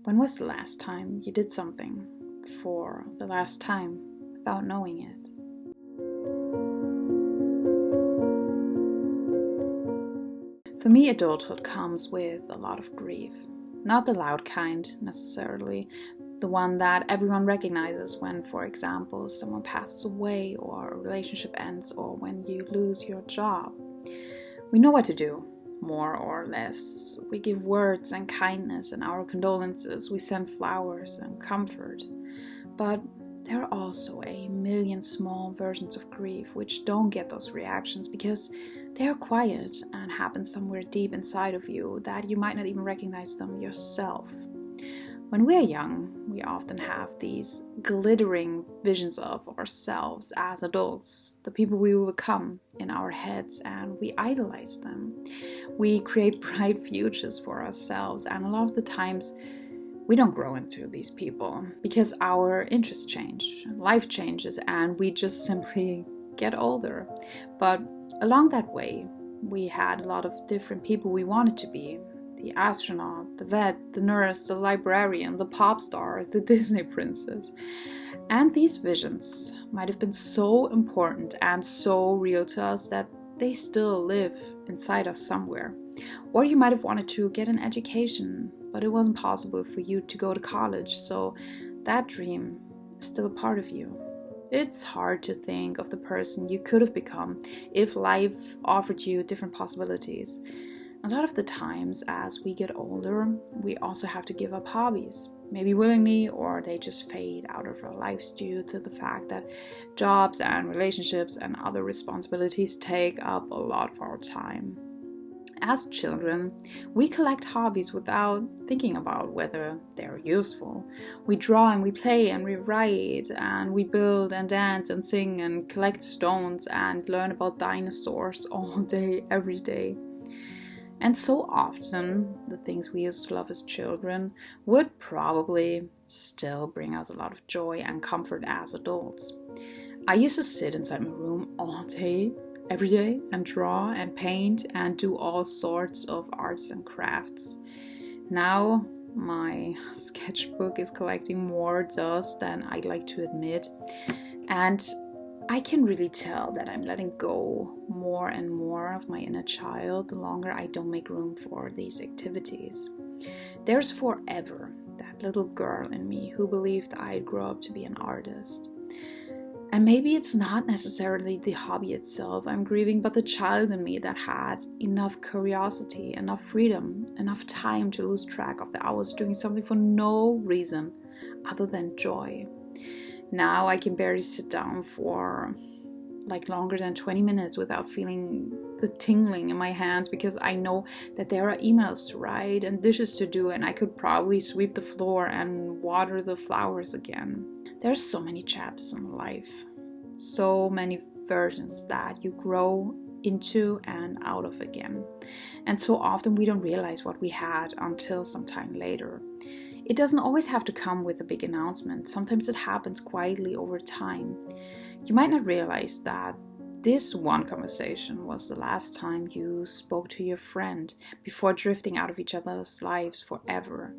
When was the last time you did something for the last time without knowing it? For me, adulthood comes with a lot of grief. Not the loud kind necessarily, the one that everyone recognizes when, for example, someone passes away or a relationship ends or when you lose your job. We know what to do, more or less. We give words and kindness and our condolences. We send flowers and comfort. But there are also a million small versions of grief which don't get those reactions because they are quiet and happen somewhere deep inside of you that you might not even recognize them yourself. When we're young, we often have these glittering visions of ourselves as adults, the people we will become in our heads, and we idolize them. We create bright futures for ourselves, and a lot of the times we don't grow into these people because our interests change, life changes, and we just simply get older. But along that way, we had a lot of different people we wanted to be. The astronaut, the vet, the nurse, the librarian, the pop star, the Disney princess. And these visions might have been so important and so real to us that they still live inside us somewhere. Or you might have wanted to get an education, but it wasn't possible for you to go to college, so that dream is still a part of you. It's hard to think of the person you could have become if life offered you different possibilities. A lot of the times as we get older, we also have to give up hobbies, maybe willingly, or they just fade out of our lives due to the fact that jobs and relationships and other responsibilities take up a lot of our time. As children, we collect hobbies without thinking about whether they're useful. We draw and we play and we write and we build and dance and sing and collect stones and learn about dinosaurs all day, every day. And so often, the things we used to love as children would probably still bring us a lot of joy and comfort as adults. I used to sit inside my room all day, every day, and draw and paint and do all sorts of arts and crafts. Now, my sketchbook is collecting more dust than I'd like to admit, and I can really tell that I'm letting go more and more of my inner child the longer I don't make room for these activities. There's forever that little girl in me who believed I'd grow up to be an artist. And maybe it's not necessarily the hobby itself I'm grieving, but the child in me that had enough curiosity, enough freedom, enough time to lose track of the hours doing something for no reason other than joy. Now I can barely sit down for longer than 20 minutes without feeling the tingling in my hands because I know that there are emails to write and dishes to do, and I could probably sweep the floor and water the flowers again. There's so many chapters in life, so many versions that you grow into and out of again. And so often we don't realize what we had until some time later. It doesn't always have to come with a big announcement. Sometimes it happens quietly over time. You might not realize that this one conversation was the last time you spoke to your friend before drifting out of each other's lives forever.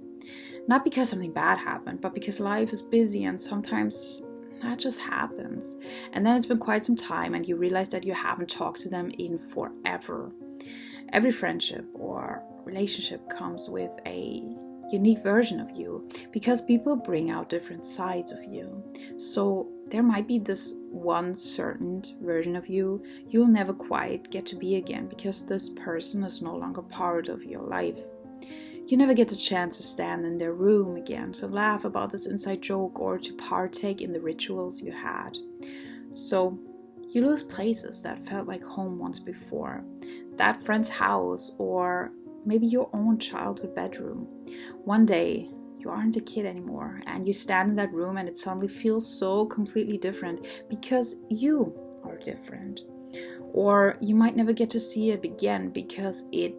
Not because something bad happened, but because life is busy and sometimes that just happens. And then it's been quite some time and you realize that you haven't talked to them in forever. Every friendship or relationship comes with a unique version of you because people bring out different sides of you. So there might be this one certain version of you you'll never quite get to be again because this person is no longer part of your life. You never get the chance to stand in their room again, to laugh about this inside joke or to partake in the rituals you had. So you lose places that felt like home once before, that friend's house, or maybe your own childhood bedroom. One day, you aren't a kid anymore, and you stand in that room and it suddenly feels so completely different because you are different. Or you might never get to see it again because it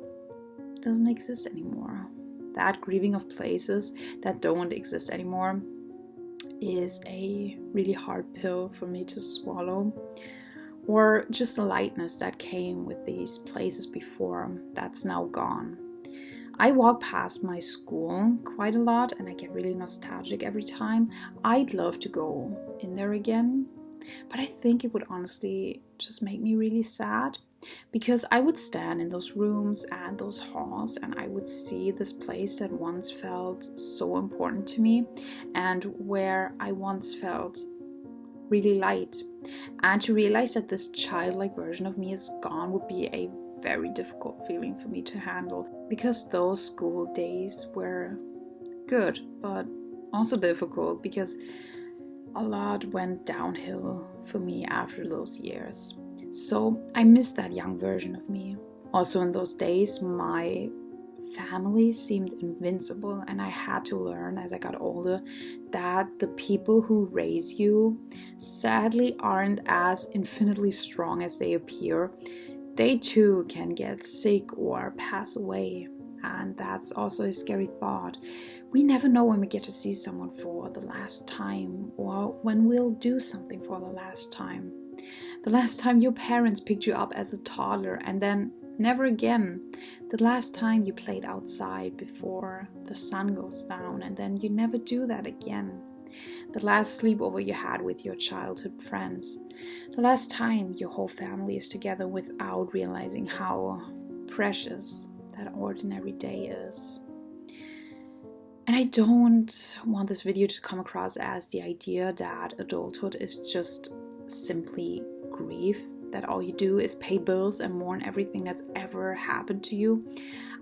doesn't exist anymore. That grieving of places that don't exist anymore is a really hard pill for me to swallow. Or just the lightness that came with these places before that's now gone. I walk past my school quite a lot and I get really nostalgic every time. I'd love to go in there again, but I think it would honestly just make me really sad, because I would stand in those rooms and those halls and I would see this place that once felt so important to me and where I once felt really light. And to realize that this childlike version of me is gone would be a very difficult feeling for me to handle, because those school days were good but also difficult, because a lot went downhill for me after those years. So I miss that young version of me. Also in those days, my family seemed invincible, and I had to learn as I got older that the people who raise you sadly aren't as infinitely strong as they appear. They too can get sick or pass away, and that's also a scary thought. We never know when we get to see someone for the last time, or when we'll do something for the last time. The last time your parents picked you up as a toddler and then never again. The last time you played outside before the sun goes down and then you never do that again. The last sleepover you had with your childhood friends. The last time your whole family is together without realizing how precious that ordinary day is. And I don't want this video to come across as the idea that adulthood is just simply grief, that all you do is pay bills and mourn everything that's ever happened to you.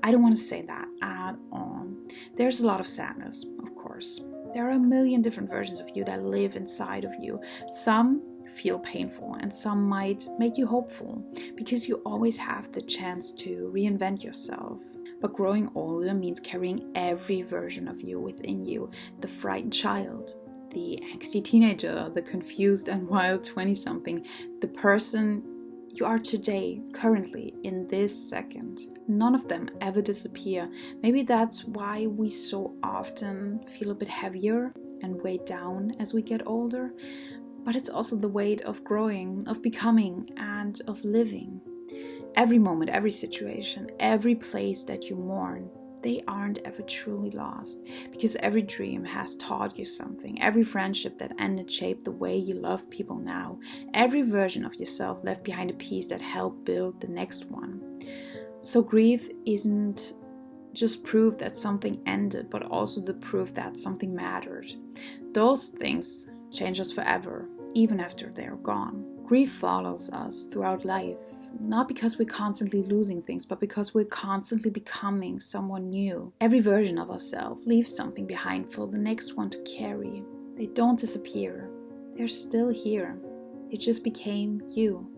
I don't want to say that at all. There's a lot of sadness, of course. There are a million different versions of you that live inside of you. Some feel painful and some might make you hopeful, because you always have the chance to reinvent yourself. But growing older means carrying every version of you within you. The frightened child, the angsty teenager, the confused and wild 20-something, the person you are today, currently, in this second. None of them ever disappear. Maybe that's why we so often feel a bit heavier and weighed down as we get older. But it's also the weight of growing, of becoming, and of living. Every moment, every situation, every place that you mourn, they aren't ever truly lost, because every dream has taught you something. Every friendship that ended shaped the way you love people now. Every version of yourself left behind a piece that helped build the next one. So grief isn't just proof that something ended, but also the proof that something mattered. Those things change us forever, even after they're gone. Grief follows us throughout life. Not because we're constantly losing things, but because we're constantly becoming someone new. Every version of ourselves leaves something behind for the next one to carry. They don't disappear. They're still here. They just became you.